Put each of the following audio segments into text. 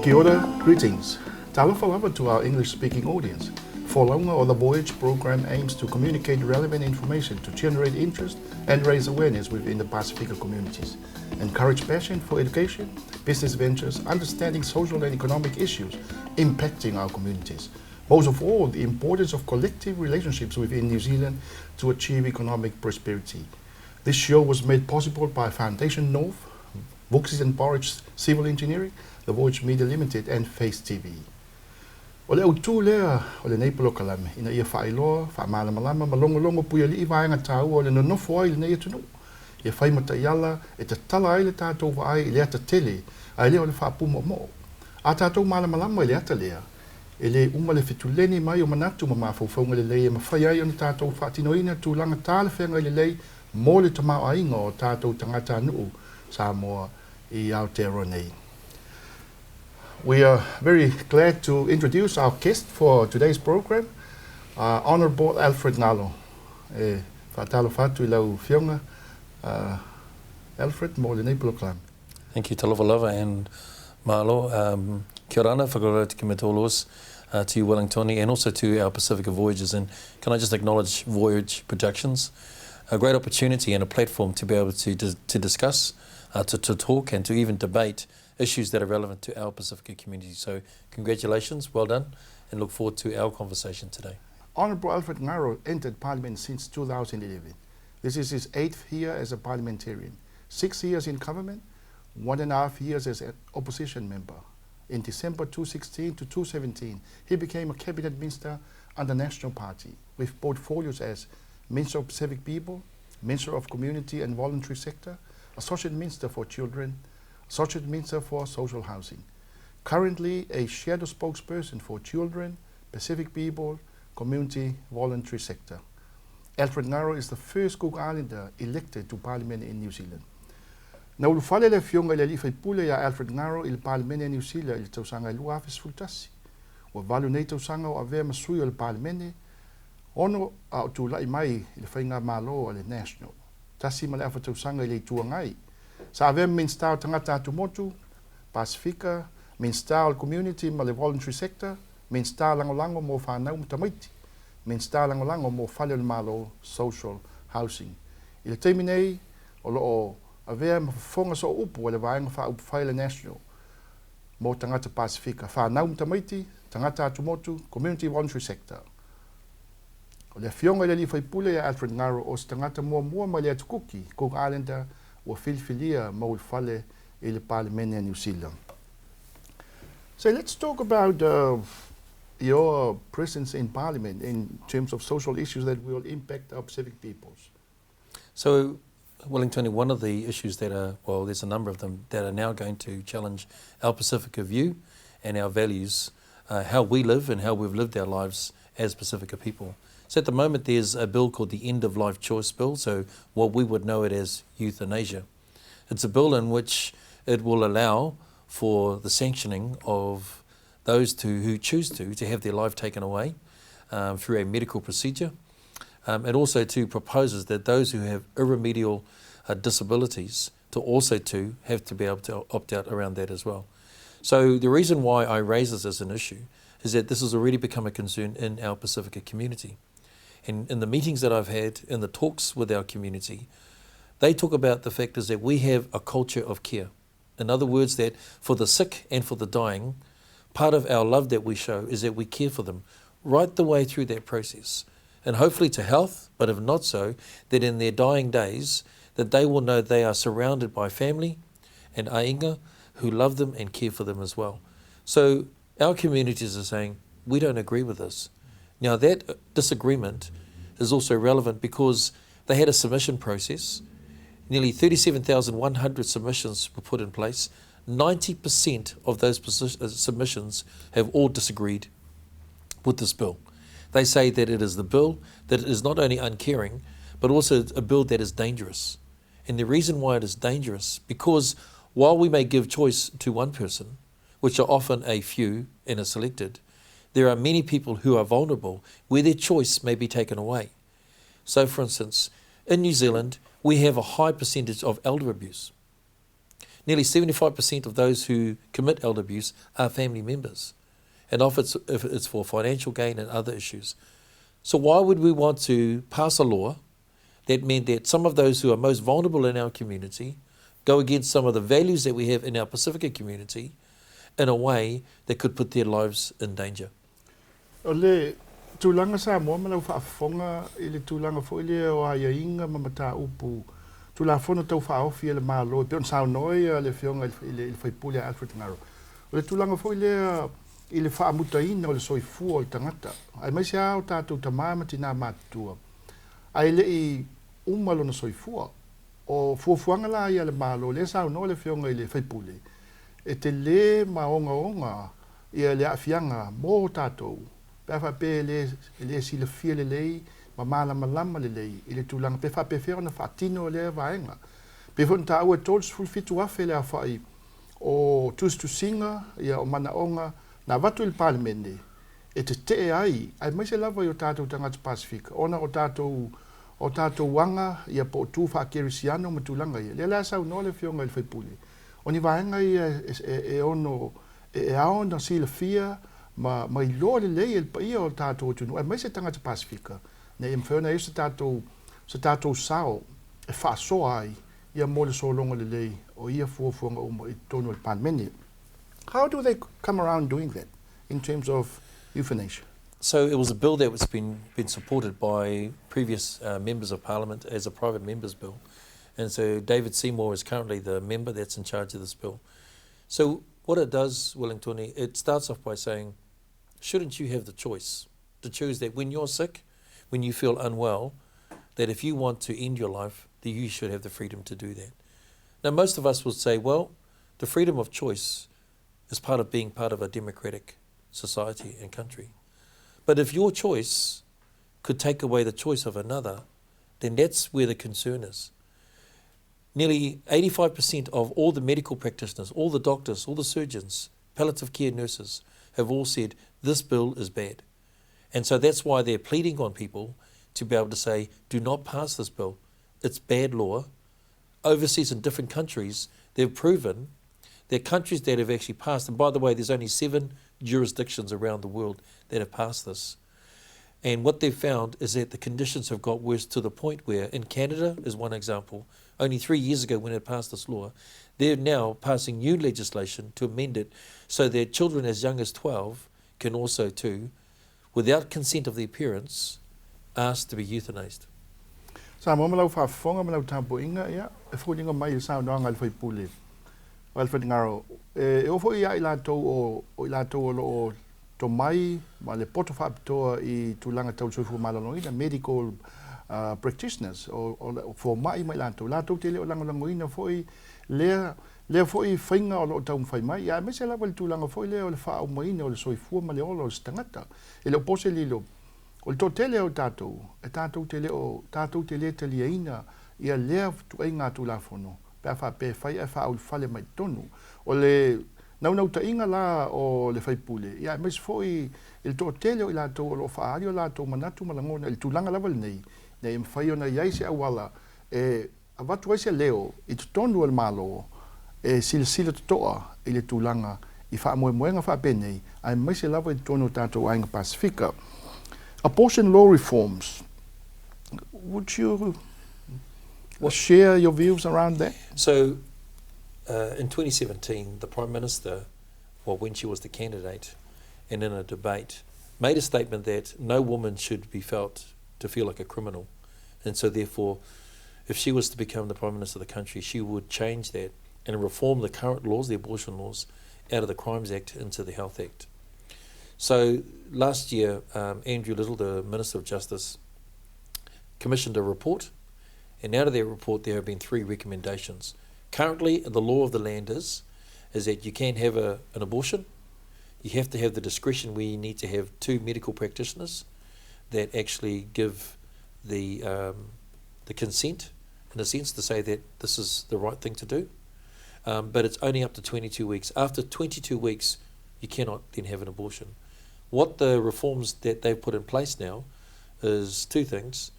Kia ora, greetings. Talofa lava to our English-speaking audience. Forlaunga or the Voyage program aims to communicate relevant information to generate interest and raise awareness within the Pacifica communities, encourage passion for education, business ventures, understanding social and economic issues impacting our communities. Most of all, the importance of collective relationships within New Zealand to achieve economic prosperity. This show was made possible by Foundation North, Vuxis and Porridge Civil Engineering, the Voyage Media Limited and Face TV. O le autu lea o le nei polokalame, ina ia whaailoa, whaamalamalama, malongolongo puia li iwaenga tāua o le nonofo ai le nei atunu. Ia whai mataiala e te tala ai le tātou wa ai le ata tele, ai lea o le whaapuma mo. A tātou malamalama le ata lea, e le uma le fituleni mai o manatu ma mawhauwhaunga le lei e mawhai ai o le tātou whaatinoina tūlanga tāle whenga le lei mō le tamau ainga o tātou tangata nuu sa moa I Aotearoa nei. We are very glad to introduce our guest for today's program, Honourable Alfred Ngaro. Whaatalo whatu I lau whionga. Alfred, mō le nei polokalame. Thank you, Talofa and Malo. Kia ora, whakarau te kimatolos to you, Wellingtoni, and also to our Pacifica Voyages. And can I just acknowledge Voyage Productions? A great opportunity and a platform to be able to discuss, to talk and to even debate issues that are relevant to our Pacifica community. So congratulations, well done, and look forward to our conversation today. Honourable Alfred Ngaro entered Parliament since 2011. This is his 8th year as a parliamentarian, 6 years in government, 1.5 years as an opposition member. In December 2016 to 2017, he became a cabinet minister under National Party with portfolios as Minister of Pacific People, Minister of Community and Voluntary Sector, Associate Minister for Children, Associate Minister for Social Housing. Currently a shadow spokesperson for Children, Pacific People, Community, Voluntary Sector. Alfred Ngaro is the first Cook Islander elected to Parliament in New Zealand. Na ulufale le fionga le lifai pule ya Alfred Ngaro il Parliament in New Zealand il tausanga ilu afis fultasi. Wa valu nei tausanga o avea masui il Parliament ono a tu lai mai il whainga malo le national. Tasi male afa tausanga ile tuangai. Sa avea minstau tangata atu motu, Pacifica, minstau community ma le voluntary sector, minstau langolango mo whanau mtamaiti, minstau langolango mo whale malo social housing. Ile teiminei o loo avea mawhafonga so upu le vaenga wha upu whaile national mo tangata Pacifica, whanau mtamaiti, tangata atu motu, community voluntary sector. O le fionga le li whaipule ya Alfred Ngaro o tangata mua ma le atukuki, Cook Islander o filfilia mo il fale I le Parliament in New Zealand. So let's talk about your presence in Parliament in terms of social issues that will impact our Pacific peoples. So, Wellington, one of the issues that are, well, there's a number of them that are now going to challenge our Pacifica view and our values, how we live and how we've lived our lives as Pacifica people. So at the moment there's a bill called the End of Life Choice Bill, so what we would know it as euthanasia. It's a bill in which it will allow for the sanctioning of those who choose to have their life taken away through a medical procedure. It also proposes that those who have irremediable disabilities to also have to be able to opt out around that as well. So the reason why I raise this as an issue is that this has already become a concern in our Pacifica community. And in the meetings that I've had, in the talks with our community, they talk about the fact is that we have a culture of care. In other words, that for the sick and for the dying, part of our love that we show is that we care for them right the way through that process. And hopefully to health, but if not so, that in their dying days, that they will know they are surrounded by family and ainga who love them and care for them as well. So our communities are saying, we don't agree with this. Now that disagreement is also relevant because they had a submission process. Nearly 37,100 submissions were put in place. 90% of those submissions have all disagreed with this bill. They say that it is the bill that is not only uncaring, but also a bill that is dangerous. And the reason why it is dangerous, because while we may give choice to one person, which are often a few and are selected, there are many people who are vulnerable where their choice may be taken away. So for instance, in New Zealand, we have a high percentage of elder abuse. nearly 75% of those who commit elder abuse are family members. And often if it's for financial gain and other issues. So why would we want to pass a law that meant that some of those who are most vulnerable in our community go against some of the values that we have in our Pacifica community in a way that could put their lives in danger? O le tūlanga sa moa malau whaafonga i le tūlanga fo i le o aia inga mamata upu. Tūla fono tau whaofi le malo, peon sao noi le whionga i le whaipule a Alfred Ngaro. O le tūlanga fo i le whaamuta ina o le soifua o le tangata. Ai mai se au tātou tamāmati nā mātua. Ai le i umalo na soifua. O fuafuanga la ia le malo, le sao no le whionga i le whaipule. E te le maonga ia le awhianga mō tātou. Pefa pe le sila fia le lei, ma malama le lei, i le tūlanga pefa pe whea na whaatino le vaenga. Pefa nta au e tōls fulfitu afe le awhai o tustu singa, ia o manaonga, na watu il parliamente, e te ai mai se lava i o tātou tangata Pasifika, ona o tātou wanga, ia po tū whakerisiano ma tūlanga ia. Le la sau no le whionga i le whaipule. O ni vaenga ia ono, ao na sila fia, ma i loa le lei pa ia o tātou tunu. Mai se tangata Pasifika, ne im whiona e sa tātou sao, e whaasoa ai, ia mo le solonga le lei, o ia fuafuanga uma i tono le parliamente. How do they come around doing that in terms of euthanasia? So it was a bill that was been supported by previous members of Parliament as a private member's bill. And so David Seymour is currently the member that's in charge of this bill. So what it does, Wellingtoni, it starts off by saying, shouldn't you have the choice to choose that when you're sick, when you feel unwell, that if you want to end your life, that you should have the freedom to do that. Now most of us would say, well, the freedom of choice is part of being part of a democratic society and country. But if your choice could take away the choice of another, then that's where the concern is. Nearly 85% of all the medical practitioners, all the doctors, all the surgeons, palliative care nurses have all said this bill is bad. And so that's why they're pleading on people to be able to say, do not pass this bill. It's bad law. Overseas in different countries, they've proven that countries that have actually passed, and by the way, there's only 7 jurisdictions around the world that have passed this. And what they've found is that the conditions have got worse to the point where, in Canada is one example, only 3 years ago when it passed this law, they're now passing new legislation to amend it so that children as young as 12 can also too, without consent of their parents, ask to be euthanized. Sa mo malau whaafonga malau tampo inga ia, e whuninga mai i sao noanga le whaipule. Alfred Ngaro, e ofo ia i lātou o to mai, ma le poto whaapitoa i tūlanga tau soifu malaloina, medical practitioners, o fo mai lātou. Lātou te leo langolangoina foi, lea foi whainga o lo tau mwhai mai, ia me se lawa le tūlanga foi leo le wha au maina o le soifua ma le olo o le stangata. E leo pose lilo, o le tō te leo tātou, e tātou te leo te liaina, ia lea tuai ngā tūlafono. Pea wha pe whai e wha au whale mai tonu. O le nau ta inga la o le whaipule. Ia mes foi il tō teleo i lātou o lo whaari o lātou manatu malangona. Il tūlanga lawal nei. Nei im whai o na iai se awala. E a watu ai se leo i tonu al malo. E sila toa i le tūlanga i wha moenga wha pe nei. Ai mai se lawa i tonu tātou ainga Pasifika. Abortion law reforms. Would you share your views around that? So, in 2017, the Prime Minister, well, when she was the candidate, and in a debate, made a statement that no woman should be felt to feel like a criminal. And so therefore, if she was to become the Prime Minister of the country, she would change that and reform the current laws, the abortion laws, out of the Crimes Act into the Health Act. So last year, Andrew Little, the Minister of Justice, commissioned a report. And out of their report, there have been 3 recommendations. Currently, the law of the land is that you can have an abortion. You have to have the discretion where you need to have 2 medical practitioners that actually give the consent, in a sense, to say that this is the right thing to do. But it's only up to 22 weeks. After 22 weeks, you cannot then have an abortion. What the reforms that they've put in place now is 2 things.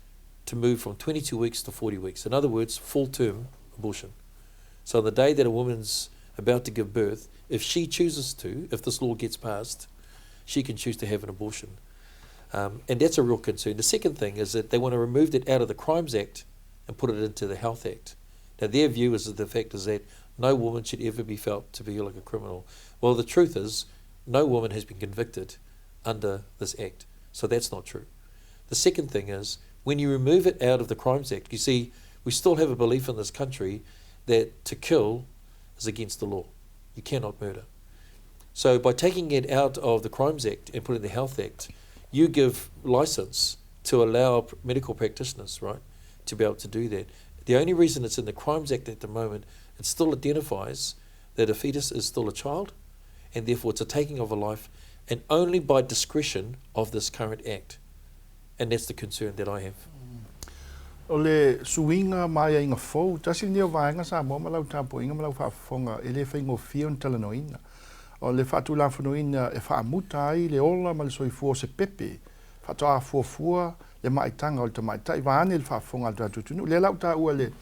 To move from 22 weeks to 40 weeks. In other words, full-term abortion. So the day that a woman's about to give birth, if she chooses to, if this law gets passed, she can choose to have an abortion. And that's a real concern. The second thing is that they want to remove it out of the Crimes Act and put it into the Health Act. Now their view is that the fact is that no woman should ever be felt to be like a criminal. Well, the truth is, no woman has been convicted under this act. So that's not true. The second thing is, when you remove it out of the Crimes Act, you see, we still have a belief in this country that to kill is against the law. You cannot murder. So by taking it out of the Crimes Act and putting it in the Health Act, you give license to allow medical practitioners, right, to be able to do that. The only reason it's in the Crimes Act at the moment, it still identifies that a fetus is still a child, and therefore it's a taking of a life, and only by discretion of this current act. And that's the concern that I have. O le suinga mai inga fou, tasi nio vaenga sa mo malau tapo inga malau whaafonga e le whaingo fion talanoina. O le whaatu la whanoina e whaamuta ai le ola ma le soifua se pepe. Whaatoa fuafua le maitanga o le tamaitai vaane le whaafonga le tutunu. Le lau ta ua le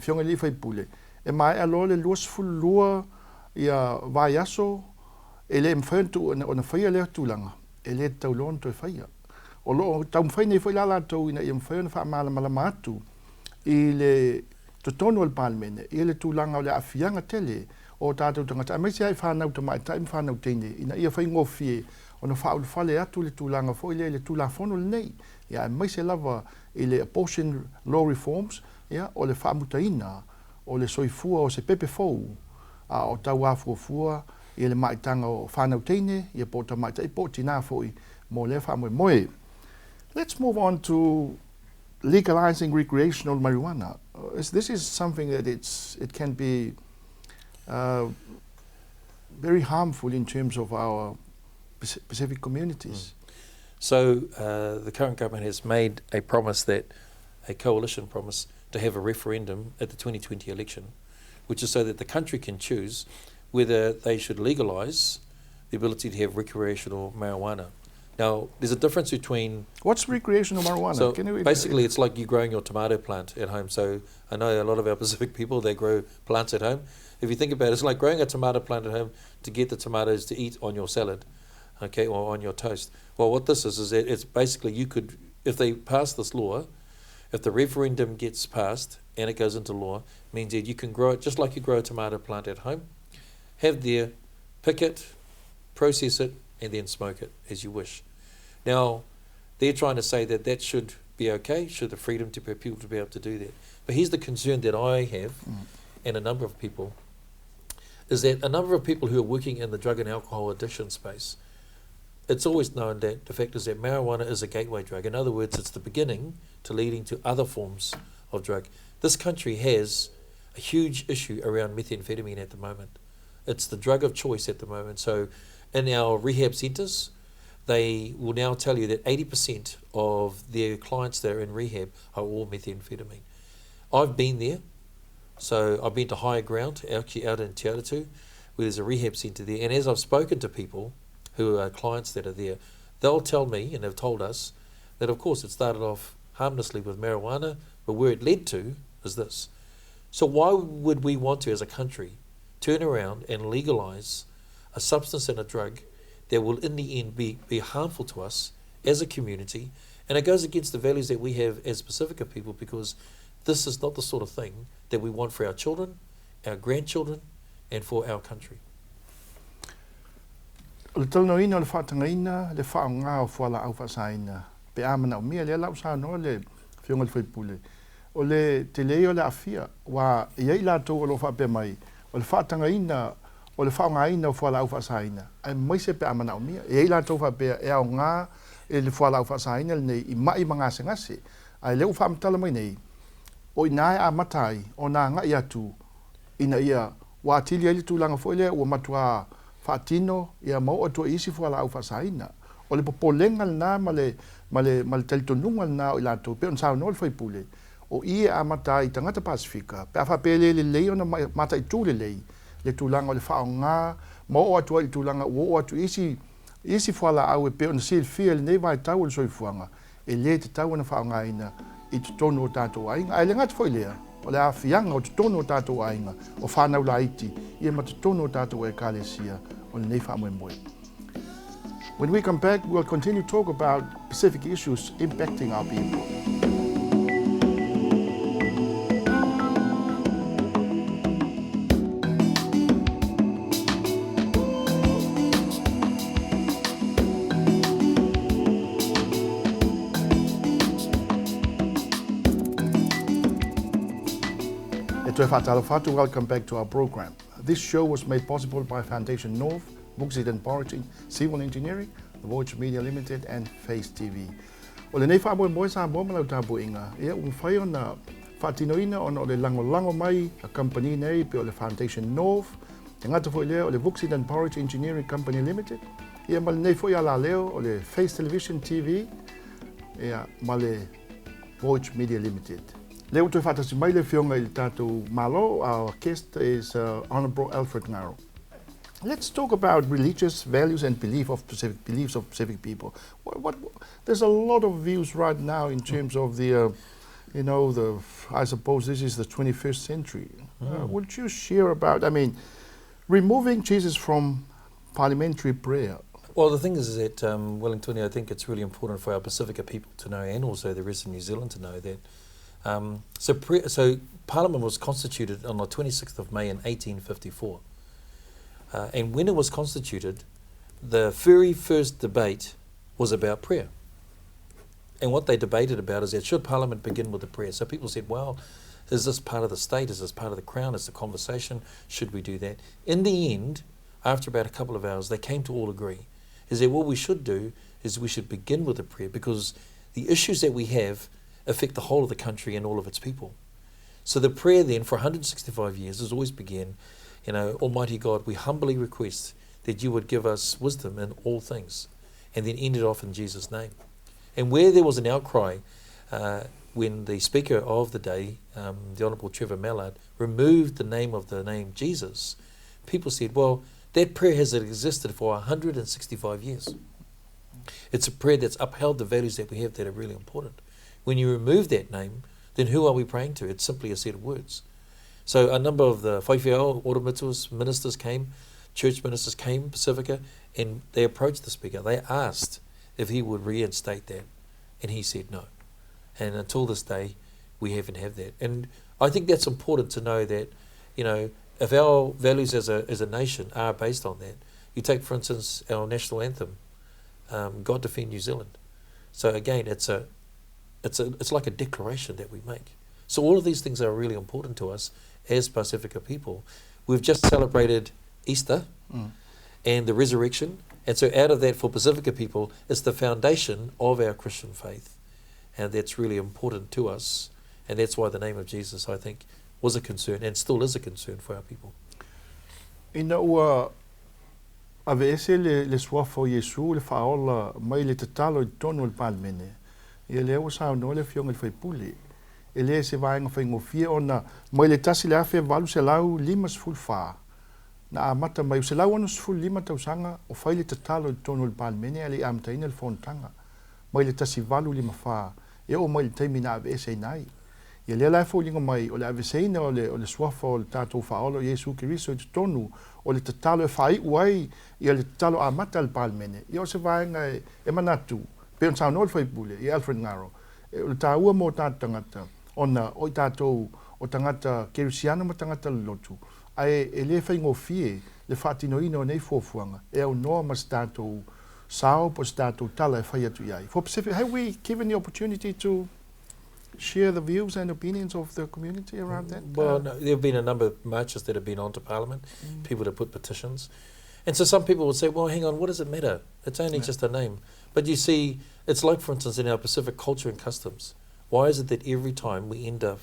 fionga li whaipule. E mai alo le luasfulu lua ia vai aso e le mwhaentu o na whaia leo tūlanga. E le taulon to e whaia. O lo tau mwhai nei whaila la tau ina ia mwhaena wha amala malama atu i le totono al palmene, i le tūlanga o le awhianga tele o tātou tangata. A meisi ai whanau ta mai taim whanau teine, ina ia whai ngofie o na whaulu whale atu le tūlanga fo i le tūlanga whono le nei. Ia meisi lava i le abortion law reforms, ia, o le whaamutaina, o le soifua o se pepe fou, o tau afuafua i le maitanga o whanau teine, ia po ta maita i po tina fo i mo le wha moe. Let's move on to legalizing recreational marijuana. This is something that it can be very harmful in terms of our Pacific communities. So the current government has made a promise, that a coalition promise, to have a referendum at the 2020 election, which is so that the country can choose whether they should legalise the ability to have recreational marijuana. Now, there's a difference between... What's recreational marijuana? So basically, it's like you growing your tomato plant at home. So I know a lot of our Pacific people, they grow plants at home. If you think about it, it's like growing a tomato plant at home to get the tomatoes to eat on your salad, okay, or on your toast. Well, what this is that it's basically you could, if they pass this law, if the referendum gets passed and it goes into law, means that you can grow it just like you grow a tomato plant at home, have there, pick it, process it, and then smoke it as you wish. Now, they're trying to say that that should be okay, should the freedom to people to be able to do that. But here's the concern that I have, and a number of people, is that a number of people who are working in the drug and alcohol addiction space, it's always known that the fact is that marijuana is a gateway drug. In other words, it's the beginning to leading to other forms of drug. This country has a huge issue around methamphetamine at the moment. It's the drug of choice at the moment. So in our rehab centres, they will now tell you that 80% of their clients that are in rehab are all methamphetamine. I've been there. So I've been to Higher Ground, actually out in Te Aratū, where there's a rehab centre there. And as I've spoken to people who are clients that are there, they'll tell me, and they've told us, that of course it started off harmlessly with marijuana, but where it led to is this. So why would we want to, as a country, turn around and legalise a substance and a drug that will in the end be harmful to us as a community? And it goes against the values that we have as Pacifica people, because this is not the sort of thing that we want for our children, our grandchildren, and for our country. Le talanoina o le whaatangaina, le whaonga o whala au whaasaina. Pe amana o mia le lau sa no le whionga le whaipule. O le te leo le awhia, wa iei la tau o lo whape mai. O le whaatangaina, o le whaongaina o whala au whaasaina. Ai maise pe amana o mia. Iei la tau whape e au ngā e le whala au whaasaina le nei i mai mangase ngase. Ai leo whaamtala mai nei. O inae a matai, o nā ngā i atu, ina ia, wa atili ele tūlanga foile, ua matua whaatino, ia mau atua isi whala au whasaina. O le popolenga nā, ma le talitonunga nā o ilato, pe on sao no le whaipule. O ia a matai tangata Pasifika, pe a whapele le lei o na mata i tū le lei, le tūlanga o le whao ngā, mau atua i tūlanga, o atu isi whala au e pe on sil fia le nei vai tau o le soifuanga, e le te tau na whao ngā ina, i te tono o tātou ainga. Ai le ngata whailea, o le awhianga o te tono o tātou ainga, o whanau la iti, ia ma te tono o tātou e kālesia, o le nei whamoemoe. When we come back, we'll continue to talk about specific issues impacting our people. Welcome back to our program. This show was made possible by Foundation North, Buxted and Porridge, Civil Engineering, the Voyage Media Limited and Face TV. O le nei whamoemoe sa momalau tāpu inga, ia whai ona whatinoina ona o le lango mai a company nei pe o le Foundation North, te ngata fo leo o le Buxted and Porridge Engineering Company Limited, ia ma le nei fo ala leo o le Face Television TV, ia ma le Voyage Media Limited. Leo te whatasi mai le whionga i tātou malo, our guest is Honourable Alfred Ngaro. Let's talk about religious values and beliefs of specific people. There's a lot of views right now in terms of the, I suppose this is the 21st century. Would you share about, removing Jesus from parliamentary prayer? Well, the thing is that, Wellington, I think it's really important for our Pacifica people to know, and also the rest of New Zealand to know that. So Parliament was constituted on the 26th of May in 1854. And when it was constituted, the very first debate was about prayer. And what they debated about is that should Parliament begin with a prayer? So people said, well, is this part of the state? Is this part of the Crown? Is the conversation? Should we do that? In the end, after about a couple of hours, they came to all agree, is that what we should do is we should begin with a prayer, because the issues that we have affect the whole of the country and all of its people. So the prayer then for 165 years has always began, Almighty God, we humbly request that you would give us wisdom in all things, and then ended off in Jesus' name. And where there was an outcry, when the Speaker of the day, the Honourable Trevor Mallard, removed the name Jesus, people said, well, that prayer has existed for 165 years. It's a prayer that's upheld the values that we have that are really important. When you remove that name, then who are we praying to? It's simply a set of words. So a number of the whaiwhiao, oramitus, ministers came, church ministers came, Pacifica, and they approached the Speaker. They asked if he would reinstate that, and he said no. And until this day, we haven't had that. And I think that's important to know that, if our values as a nation are based on that. You take, for instance, our national anthem, God Defend New Zealand. So again, it's like a declaration that we make. So all of these things are really important to us as Pacifica people. We've just celebrated Easter and the resurrection. And so out of that, for Pacifica people, it's the foundation of our Christian faith. And that's really important to us. And that's why the name of Jesus, I think, was a concern and still is a concern for our people. Avese le suafo Yesu le faola mai le tatalo I tonu le palmene. Ia le o sa no le fionga le faipuli. Ele se vainga faingofia ona mai le tasi le afe valu se lau limas fulfa. Na amata mai se lau ona ful lima tausanga o fai le tatalo I tonu le palmene ali amtaina le fontanga. Mai le tasi valu lima fa. Ia o mai le taimina avese nai. Ia le lai fōlinga mai o le aveseina o le suafa o le tātou whaolo Yesu Kiriso I te tonu o le tatalo e whai uai ia le tatalo a mata le palmene. Ia o se vaenga e manatu. Pe on saunol whaipule, I Alfred Ngaro. O le tāua mō tātangata ona o I tātou o tangata kerisiano ma tangata le lotu. Ai e le whaingo fie le whaatinoina o nei fōfuanga. E au noa mas tātou sao po tātou tala e whai atu iai. For Pacific, have we given the opportunity to share the views and opinions of the community around that? Well, no, there have been a number of marches that have been on to Parliament, people that put petitions. And so some people would say, well, hang on, what does it matter? It's only just a name. But you see, it's like, for instance, in our Pacific culture and customs. Why is it that every time we end up,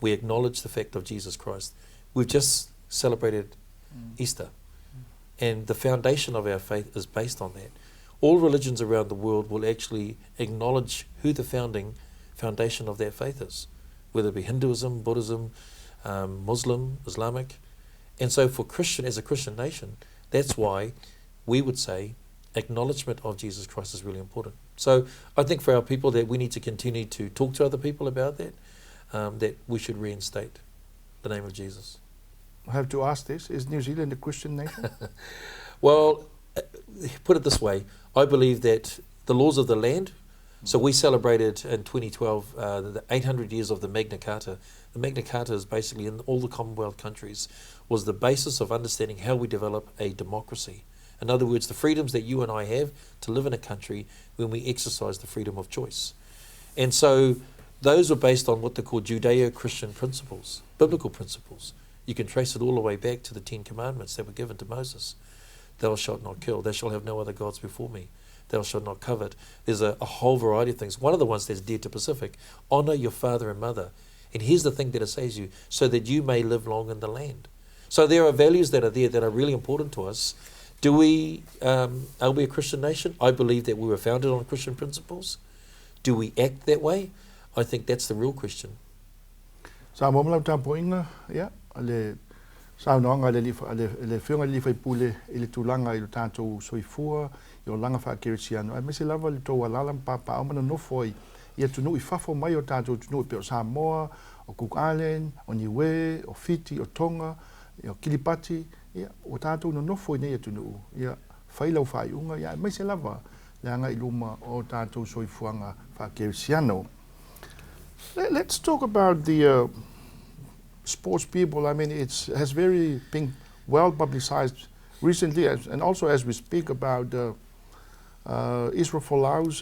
we acknowledge the fact of Jesus Christ? We've just celebrated Easter. And the foundation of our faith is based on that. All religions around the world will actually acknowledge who the foundation of their faith is, whether it be Hinduism, Buddhism, Muslim, Islamic. And so for as a Christian nation, that's why we would say acknowledgement of Jesus Christ is really important. So I think for our people that we need to continue to talk to other people about that. that we should reinstate the name of Jesus. I have to ask this, is New Zealand a Christian nation? Well, put it this way, I believe that the laws of the land, so we celebrated in 2012 the 800 years of the Magna Carta. The Magna Carta is basically in all the Commonwealth countries was the basis of understanding how we develop a democracy. In other words, the freedoms that you and I have to live in a country when we exercise the freedom of choice. And so those are based on what they call Judeo-Christian principles, biblical principles. You can trace it all the way back to the 10 Commandments that were given to Moses. Thou shalt not kill. Thou shalt have no other gods before me. Thou shalt not covet. There's a whole variety of things. One of the ones that's dear to Pacific, honour your father and mother. And here's the thing that it says you, so that you may live long in the land. So there are values that are there that are really important to us. Are we a Christian nation? I believe that we were founded on Christian principles. Do we act that way? I think that's the real question. Sa momlau ta poinga, ya, ale sa noanga le whiunga li whai pule i le tūlanga i le tātou soifua, i o langa wha keresiano. Ai mese lava le tō alalam papa au mana nofoi, ia tunu i whafo mai o tātou tunu i peo Samoa, o Cook Island, o Niue, o Fiti, o Tonga, o Kiribati, ia, o tātou no nofoi nei tunu, ia, whailau whaiunga, ia, mese lava, le anga i luma o tātou soifuanga wha keresiano. Let's talk about the sports people. I mean, it has been well publicized recently, and also as we speak about Israel Folau's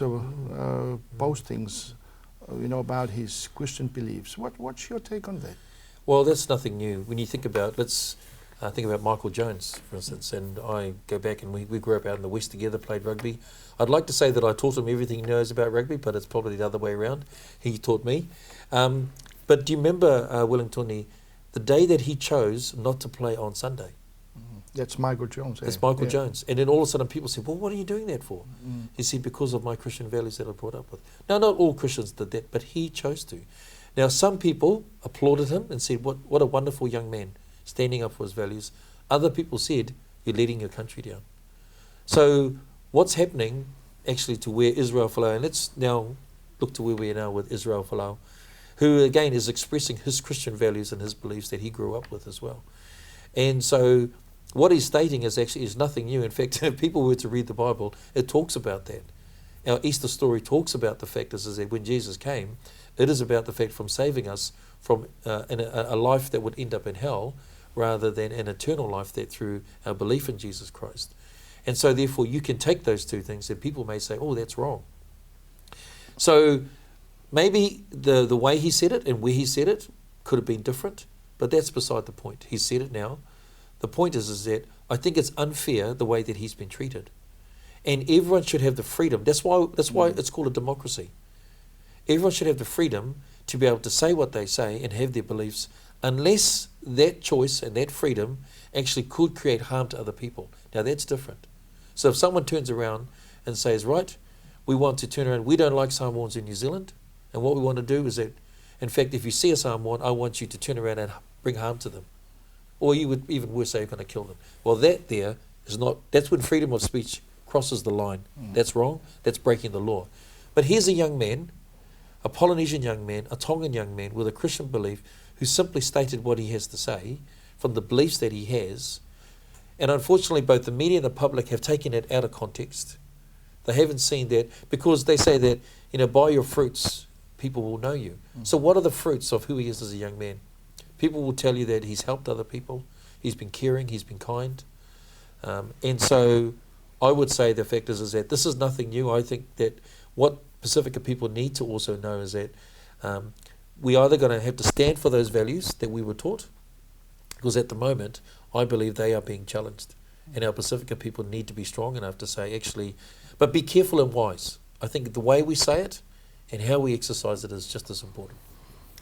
postings, about his Christian beliefs. What's your take on that? Well, that's nothing new. When you think about, let's think about Michael Jones, for instance, and I go back and we grew up out in the West together, played rugby. I'd like to say that I taught him everything he knows about rugby, but it's probably the other way around. He taught me. But do you remember, Wellingtoni, the day that he chose not to play on Sunday? That's Michael Jones. That's Michael Jones. And then all of a sudden people said, well, what are you doing that for? He said, because of my Christian values that I brought up with. Now, not all Christians did that, but he chose to. Now, some people applauded him and said, what a wonderful young man, standing up for his values. Other people said, you're letting your country down. So what's happening actually to where Israel Folau, and let's now look to where we are now with Israel Folau, who again is expressing his Christian values and his beliefs that he grew up with as well. And so what he's stating is nothing new. In fact, if people were to read the Bible, it talks about that. Our Easter story talks about the fact is that when Jesus came, it is about the fact from saving us from a life that would end up in hell rather than an eternal life that through our belief in Jesus Christ. And so therefore you can take those two things and people may say, oh, that's wrong. So maybe the way he said it and where he said it could have been different, but that's beside the point. He said it now. The point is that I think it's unfair the way that he's been treated. And everyone should have the freedom. That's why it's called a democracy. Everyone should have the freedom to be able to say what they say and have their beliefs, unless that choice and that freedom actually could create harm to other people. Now that's different. So if someone turns around and says, right, we want to turn around, we don't like Samoans in New Zealand, and what we want to do is that, in fact, if you see a Samoan, I want you to turn around and bring harm to them. Or you would even worse say you're going to kill them. Well, that there is not, that's when freedom of speech crosses the line. That's wrong, that's breaking the law. But here's a young man, a Polynesian young man, a Tongan young man with a Christian belief who simply stated what he has to say from the beliefs that he has. And unfortunately, both the media and the public have taken it out of context. They haven't seen that because they say that, by your fruits, people will know you. So what are the fruits of who he is as a young man? People will tell you that he's helped other people, he's been caring, he's been kind. And so I would say the fact is that this is nothing new. I think that what Pacifica people need to also know is that we're either going to have to stand for those values that we were taught, because at the moment, I believe they are being challenged. And our Pacifica people need to be strong enough to say, actually, but be careful and wise. I think the way we say it and how we exercise it is just as important.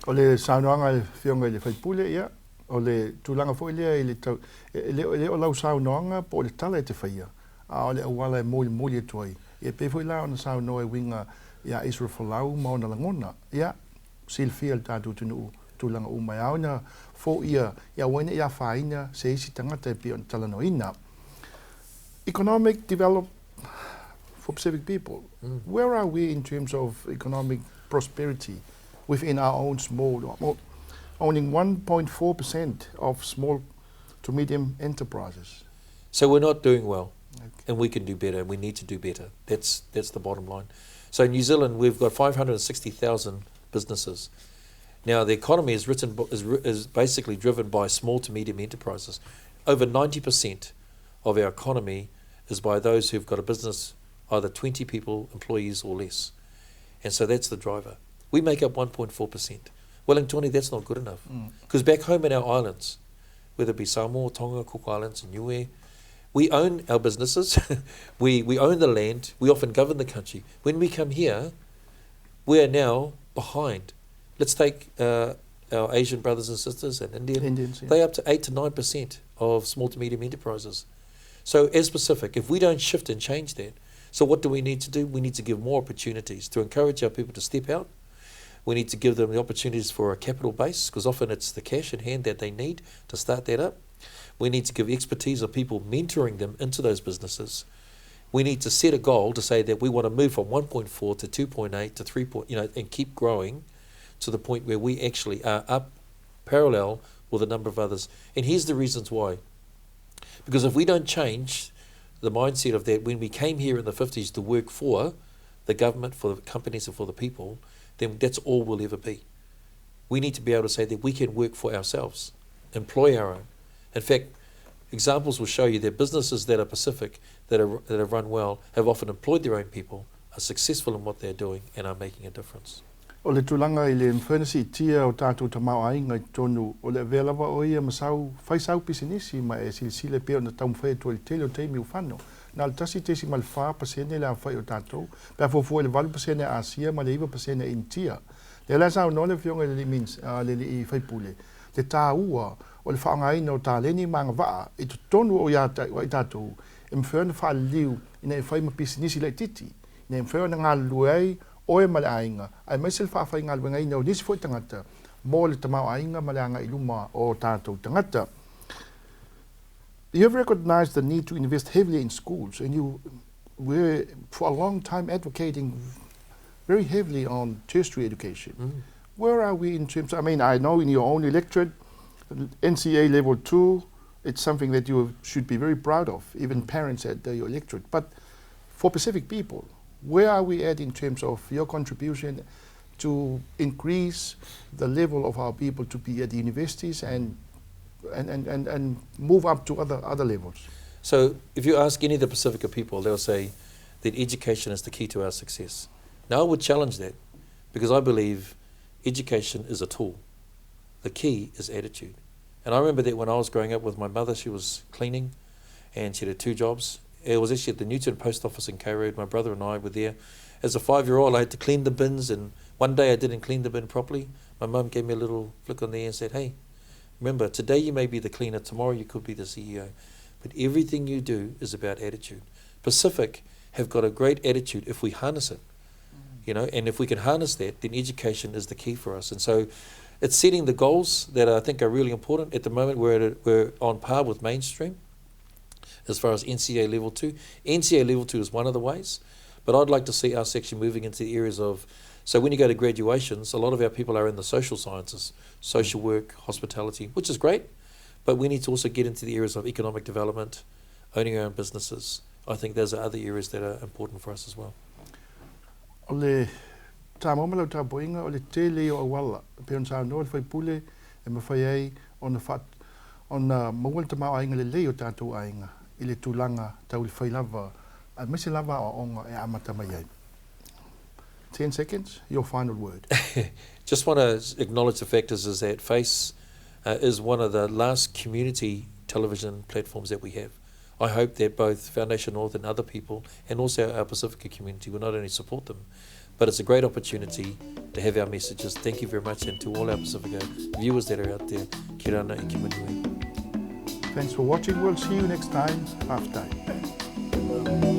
O le saunoanga whiunga le whaipule ia, o le tūlanga fo ilea le o lau saunoanga po le tala e te whaia. A o le awala e moli e tuai. Ia pe fo ila o na saunoa e winga ia Israel Folau ma o na langona. Ia, silfia le tātou tunu tūlanga umai au na fo ia wene ia whaina se isi tangata e pia o talanoina. Economic development for Pacific people. Where are we in terms of economic prosperity within our own small, owning 1.4% of small to medium enterprises. So we're not doing well, Okay. and we can do better, and we need to do better. That's the bottom line. So in New Zealand, we've got 560,000 businesses. Now, the economy is basically driven by small to medium enterprises. Over 90% of our economy is by those who've got a business, either 20 people, employees or less. And so that's the driver. We make up 1.4%. Wellingtoni, that's not good enough. Because back home in our islands, whether it be Samoa, Tonga, Cook Islands, and Niue, we own our businesses, we own the land, we often govern the country. When we come here, we are now behind. Let's take our Asian brothers and sisters and Indians, yeah. They're up to 8 to 9% of small to medium enterprises. So as Pacific, if we don't shift and change that, so what do we need to do? We need to give more opportunities to encourage our people to step out. We need to give them the opportunities for a capital base, because often it's the cash in hand that they need to start that up. We need to give expertise of people mentoring them into those businesses. We need to set a goal to say that we want to move from 1.4 to 2.8 to 3, and keep growing to the point where we actually are up parallel with a number of others. And here's the reasons why. Because if we don't change the mindset of that, when we came here in the 50s to work for the government, for the companies and for the people, then that's all we'll ever be. We need to be able to say that we can work for ourselves, employ our own. In fact, examples will show you that businesses that are Pacific, that have run well, have often employed their own people, are successful in what they're doing, and are making a difference. O le tulanga I le mwhenasi tia o tātou tamau ainga I tonu, o le velawa o ia masau, whaisau pisinisi ma e silisile pia o na taum whai tua le tele o teimi ufano. Nā le tasi tesi ma le 4% le a whai o tātou, pia fufu le 2% a Asia ma le 1% in tia. Le la sau no le fionga le means, le I whaipule. Le tā ua, o le whaangaina o tā leni manga waa, I tu tonu o ia tātou, e mwhena wha liu, ina e whai ma pisinisi le titi, ina e mwhena ngā luai, oe male ainga, ai mai sel whaafai ngā luenga ina o nisi fwoi tangata, mō le tamau ainga male anga I luma o tātou tangata. You have recognized the need to invest heavily in schools, and you were for a long time advocating very heavily on tertiary education. Where are we in terms, I mean, I know in your own electorate, NCA level 2, it's something that you should be very proud of, even parents at your electorate. But for Pacific people, where are we at in terms of your contribution to increase the level of our people to be at the universities and move up to other levels? So if you ask any of the Pacifica people, they'll say that education is the key to our success. Now I would challenge that, because I believe education is a tool. The key is attitude. And I remember that when I was growing up with my mother, she was cleaning and she had 2 jobs. It was actually at the Newton Post Office in K Road. My brother and I were there. As a 5-year-old, I had to clean the bins, and one day I didn't clean the bin properly. My mum gave me a little flick on the ear and said, hey, remember, today you may be the cleaner, tomorrow you could be the CEO. But everything you do is about attitude. Pacific have got a great attitude if we harness it. And if we can harness that, then education is the key for us. And so it's setting the goals that I think are really important. At the moment, we're on par with mainstream as far as NCA level 2. NCA level 2 is one of the ways, but I'd like to see us actually moving into the areas of, so when you go to graduations, a lot of our people are in the social sciences, social work, hospitality, which is great, but we need to also get into the areas of economic development, owning our own businesses. I think those are other areas that are important for us as well. Ole tā mamalau tā boinga, ole te leo awala, peon sa no le whaipule, e mawhai ai, on mawal ta mau ainga le leo tātou ainga, I le tūlanga tau le whailava, a mese lava o onga e amata mai ai. 10 seconds, your final word. Just want to acknowledge the fact is that FACE is one of the last community television platforms that we have. I hope that both Foundation North and other people, and also our Pacifica community, will not only support them, but it's a great opportunity to have our messages. Thank you very much, and to all our Pacifica viewers that are out there, ki rana I ki manui. Thanks for watching. We'll see you next time. Half time.